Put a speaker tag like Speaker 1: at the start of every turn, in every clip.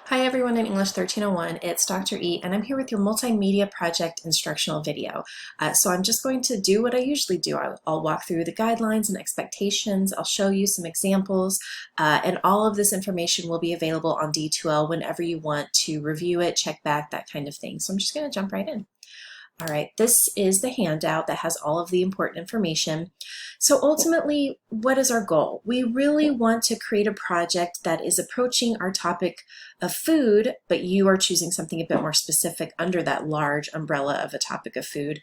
Speaker 1: Hi everyone in English 1301, it's Dr. E and I'm here with your multimedia project instructional video. So I'm just going to do what I usually do. I'll walk through the guidelines and expectations, I'll show you some examples, and all of this information will be available on D2L whenever you want to review it, check back, that kind of thing. So I'm just going to jump right in. All right, this is the handout that has all of the important information. So ultimately, what is our goal? We really want to create a project that is approaching our topic of food, but you are choosing something a bit more specific under that large umbrella of a topic of food,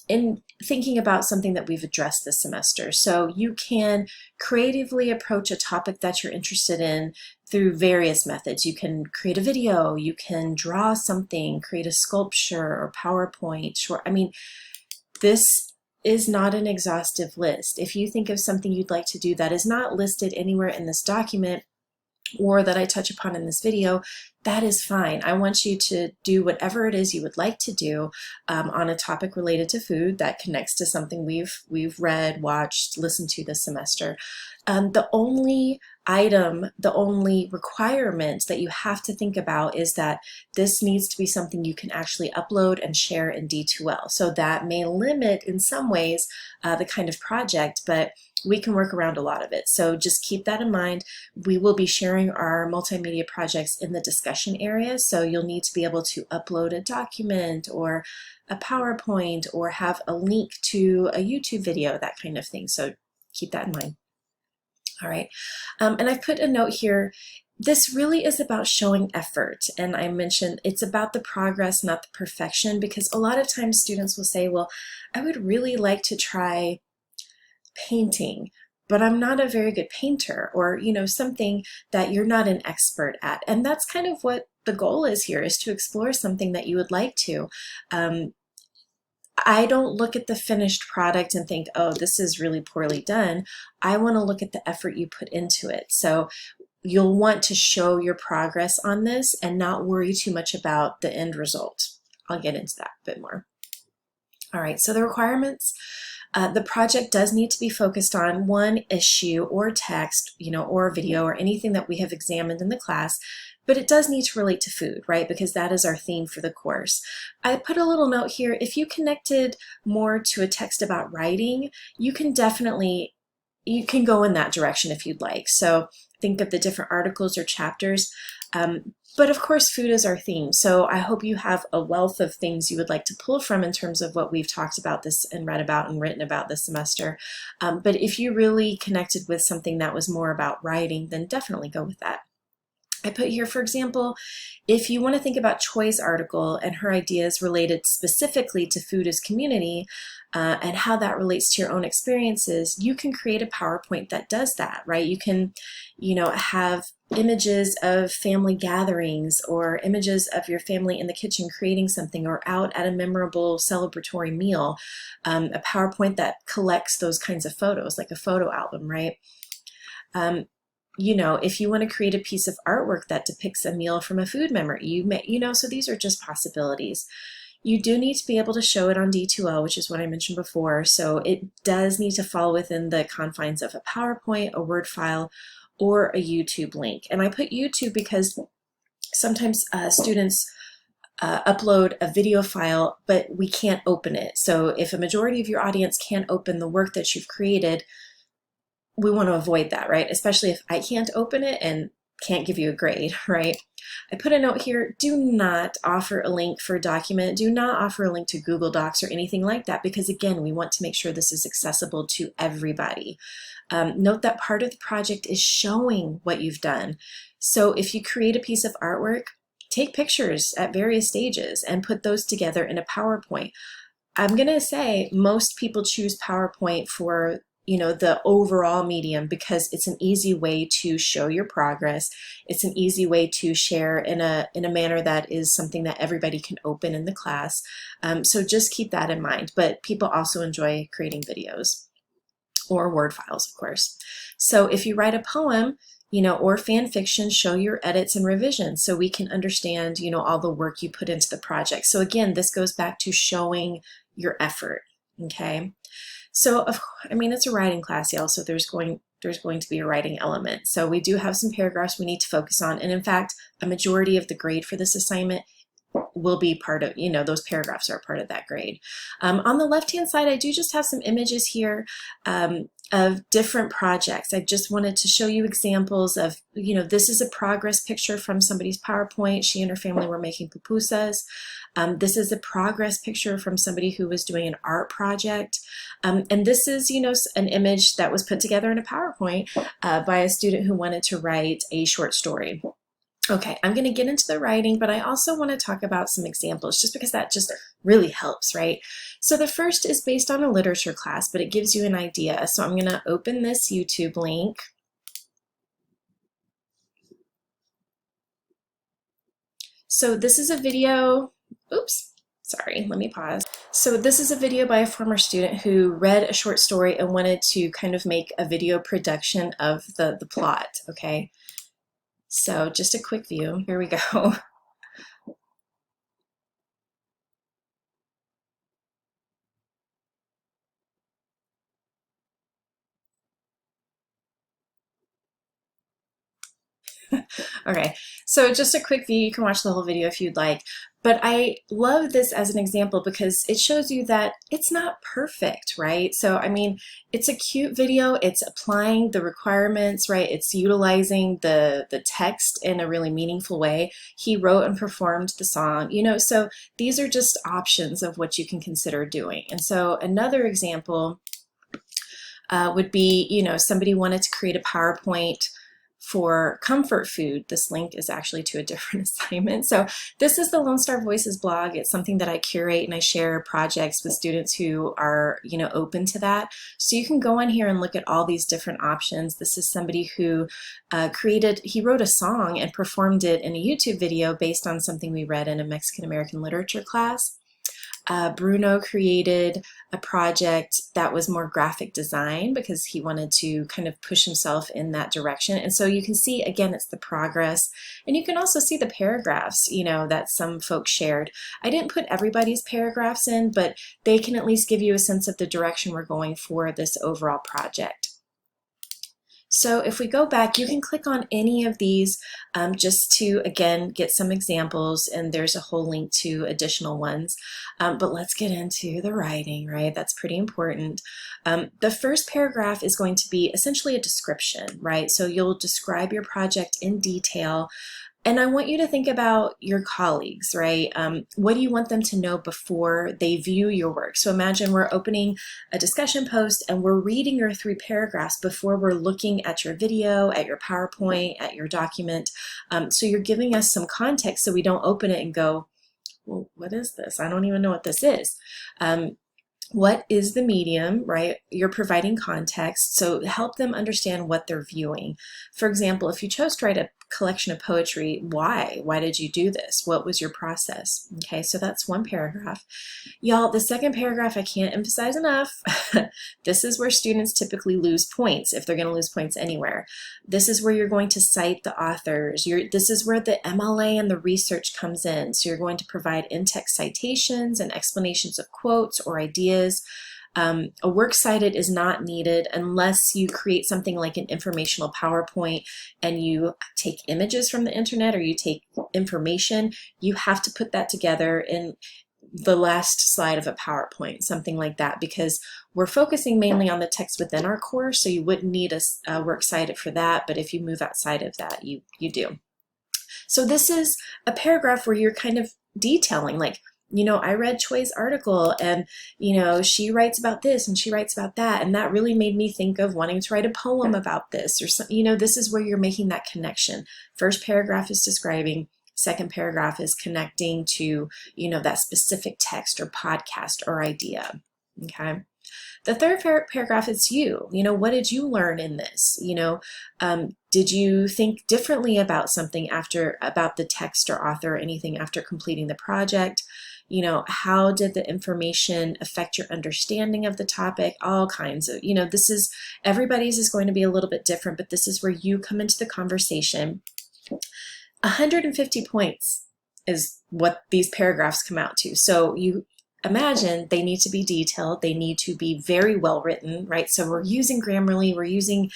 Speaker 1: in thinking about something that we've addressed this semester. So you can creatively approach a topic that you're interested in through various methods. You can create a video, you can draw something, create a sculpture or PowerPoint, this is not an exhaustive list. If you think of something you'd like to do that is not listed anywhere in this document or that I touch upon in this video, that is fine. I want you to do whatever it is you would like to do on a topic related to food that connects to something we've read, watched, listened to this semester. The only requirement that you have to think about is that this needs to be something you can actually upload and share in D2L. So that may limit in some ways the kind of project, but we can work around a lot of it. So just keep that in mind. We will be sharing our multimedia projects in the discussion area, so you'll need to be able to upload a document or a PowerPoint or have a link to a YouTube video, that kind of thing. So keep that in mind. All right, and I've put a note here. This really is about showing effort, and I mentioned it's about the progress, not the perfection, because a lot of times students will say, well, I would really like to try painting, but I'm not a very good painter, or something that you're not an expert at. And that's kind of what the goal is here, is to explore something that you would like to. I don't look at the finished product and think, oh, this is really poorly done. I want to look at the effort you put into it. So you'll want to show your progress on this and not worry too much about the end result. I'll get into that a bit more. All right, so the requirements. The project does need to be focused on one issue or text, or video or anything that we have examined in the class, but it does need to relate to food, right? Because that is our theme for the course. I put a little note here. If you connected more to a text about writing, you can go in that direction if you'd like. So think of the different articles or chapters. But of course, food is our theme. So I hope you have a wealth of things you would like to pull from in terms of what we've talked about this and read about and written about this semester. But if you really connected with something that was more about writing, then definitely go with that. I put here, for example, if you want to think about Choi's article and her ideas related specifically to food as community and how that relates to your own experiences, you can create a PowerPoint that does that, right? You can, have images of family gatherings or images of your family in the kitchen creating something or out at a memorable celebratory meal, a PowerPoint that collects those kinds of photos, like a photo album, right? If you want to create a piece of artwork that depicts a meal from a food memory, so these are just possibilities. You do need to be able to show it on D2L, which is what I mentioned before. So it does need to fall within the confines of a PowerPoint, a Word file, or a YouTube link. And I put YouTube because sometimes students upload a video file, but we can't open it. So if a majority of your audience can't open the work that you've created, we want to avoid that, right? Especially if I can't open it and can't give you a grade, right? I put a note here, do not offer a link for a document. Do not offer a link to Google Docs or anything like that, because again, we want to make sure this is accessible to everybody. Note that part of the project is showing what you've done. So if you create a piece of artwork, take pictures at various stages and put those together in a PowerPoint. I'm gonna say most people choose PowerPoint for the overall medium because it's an easy way to show your progress. It's an easy way to share in a manner that is something that everybody can open in the class. So just keep that in mind. But people also enjoy creating videos or Word files, of course. So if you write a poem, or fan fiction, show your edits and revisions so we can understand, all the work you put into the project. So again, this goes back to showing your effort, okay? So, it's a writing class, y'all, so there's going there's going to be a writing element. So we do have some paragraphs we need to focus on. And in fact, a majority of the grade for this assignment will be part of, those paragraphs are part of that grade. On the left-hand side, I do just have some images here of different projects. I just wanted to show you examples of, this is a progress picture from somebody's PowerPoint. She and her family were making pupusas. This is a progress picture from somebody who was doing an art project. And this is, an image that was put together in a PowerPoint by a student who wanted to write a short story. Okay, I'm going to get into the writing, but I also want to talk about some examples just because that just really helps, right? So the first is based on a literature class, but it gives you an idea. So I'm going to open this YouTube link. So this is a video, oops, sorry, let me pause. So this is a video by a former student who read a short story and wanted to kind of make a video production of the plot, okay? So just a quick view. Here we go. Okay, so just a quick view. You can watch the whole video if you'd like. But I love this as an example because it shows you that it's not perfect, right? So, I mean, it's a cute video. It's applying the requirements, right? It's utilizing the text in a really meaningful way. He wrote and performed the song, so these are just options of what you can consider doing. And so another example would be, somebody wanted to create a PowerPoint for comfort food. This link is actually to a different assignment. So this is the Lone Star Voices blog. It's something that I curate and I share projects with students who are, open to that. So you can go on here and look at all these different options. This is somebody who he wrote a song and performed it in a YouTube video based on something we read in a Mexican American literature class. Bruno created a project that was more graphic design because he wanted to kind of push himself in that direction. And so you can see, again, it's the progress. And you can also see the paragraphs, that some folks shared. I didn't put everybody's paragraphs in, but they can at least give you a sense of the direction we're going for this overall project. So if we go back, you can click on any of these just to, again, get some examples, and there's a whole link to additional ones. But let's get into the writing, right? That's pretty important. The first paragraph is going to be essentially a description, right? So you'll describe your project in detail. And I want you to think about your colleagues, right? What do you want them to know before they view your work? So imagine we're opening a discussion post and we're reading your 3 paragraphs before we're looking at your video, at your PowerPoint, at your document. So you're giving us some context so we don't open it and go, well, what is this? I don't even know what this is. What is the medium, right? You're providing context, so help them understand what they're viewing. For example, if you chose to write a collection of poetry, why? Why did you do this? What was your process? Okay, so that's one paragraph. Y'all, the second paragraph I can't emphasize enough. This is where students typically lose points, if they're going to lose points anywhere. This is where you're going to cite the authors. This is where the MLA and the research comes in. So you're going to provide in-text citations and explanations of quotes or ideas. A works cited is not needed unless you create something like an informational PowerPoint and you take images from the internet or you take information. You have to put that together in the last slide of a PowerPoint, something like that, because we're focusing mainly on the text within our course, so you wouldn't need a works cited for that, but if you move outside of that, you do. So this is a paragraph where you're kind of detailing, like, I read Choi's article and, she writes about this and she writes about that. And that really made me think of wanting to write a poem about this or something. This is where you're making that connection. First paragraph is describing, second paragraph is connecting to, that specific text or podcast or idea. Okay. The third paragraph is you. What did you learn in this? Did you think differently about something about the text or author or anything after completing the project? How did the information affect your understanding of the topic? All kinds of, everybody's is going to be a little bit different, but this is where you come into the conversation. 150 points is what these paragraphs come out to. So imagine, they need to be detailed. They need to be very well written, right? So we're using Grammarly, we're using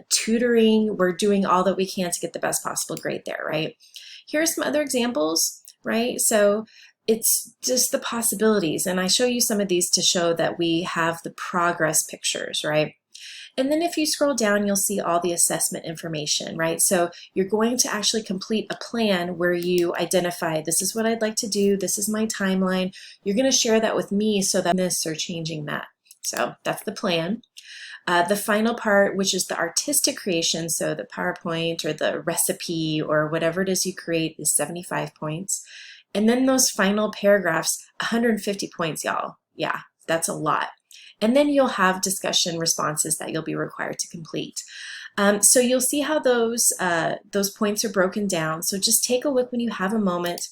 Speaker 1: tutoring, we're doing all that we can to get the best possible grade there, right? Here are some other examples, right? So it's just the possibilities. And I show you some of these to show that we have the progress pictures, right? And then if you scroll down, you'll see all the assessment information, right? So you're going to actually complete a plan where you identify, this is what I'd like to do, this is my timeline. You're going to share that with me so that this or changing that. So that's the plan. The final part, which is the artistic creation, so the PowerPoint or the recipe or whatever it is you create, is 75 points. And then those final paragraphs, 150 points, y'all. Yeah, that's a lot. And then you'll have discussion responses that you'll be required to complete. So you'll see how those points are broken down. So just take a look when you have a moment.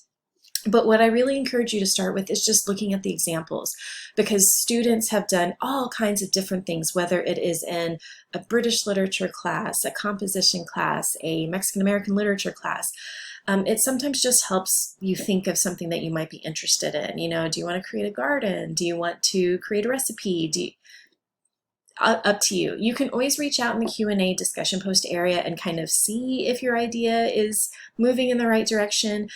Speaker 1: But what I really encourage you to start with is just looking at the examples, because students have done all kinds of different things, whether it is in a British literature class, a composition class, a Mexican American literature class. It sometimes just helps you think of something that you might be interested in. You know, do you want to create a garden? Do you want to create a recipe? Up to you. You can always reach out in the Q&A discussion post area and kind of see if your idea is moving in the right direction.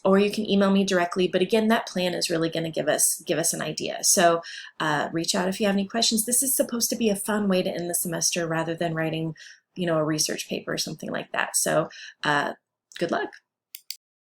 Speaker 1: Or you can email me directly. But again, that plan is really going to give us an idea. So reach out if you have any questions. This is supposed to be a fun way to end the semester rather than writing, a research paper or something like that. So good luck.